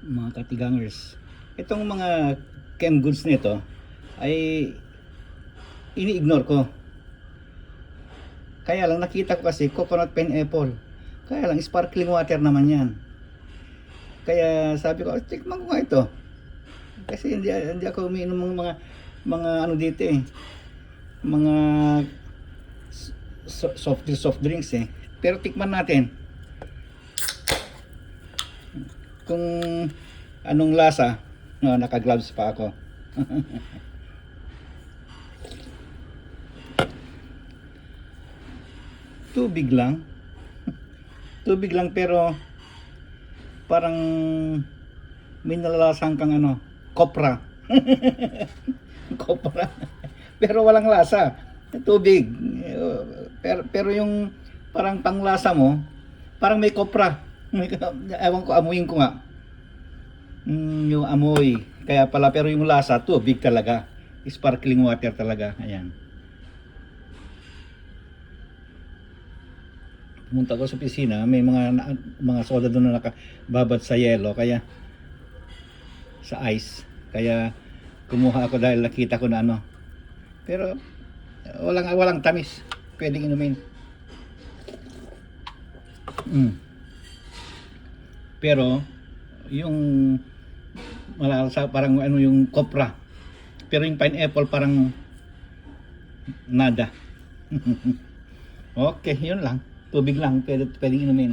mga katigangers. Itong mga chem goods nito ay ini-ignore ko. Kaya lang nakita ko kasi coconut pineapple. Kaya lang sparkling water naman yan. Kaya sabi ko, tikman ko nga ito. Kasi hindi ako umiinom ng mga ano dito eh. Mga soft drinks eh. Pero tikman natin kung anong lasa. No, naka-gloves pa ako. Tubig lang. Tubig lang pero parang may nalalasang kang ano, kopra. Kopra. Pero walang lasa. Tubig. Pero yung parang panglasa mo, parang may kopra. Ewan ko, amuin ko nga. Yung amoy. Kaya pala, pero yung lasa, tubig talaga. Sparkling water talaga. Ayan. Pumunta ko sa piscina, may mga soda doon na nakababad sa yelo, kaya sa ice. Kaya kumuha ako dahil nakita ko na ano. Pero walang tamis. Pwedeng inumin. Pero yung malalasa parang ano yung kopra. Pero yung pineapple parang nada. Okay, yun lang. Tubig lang, pwedeng inumin.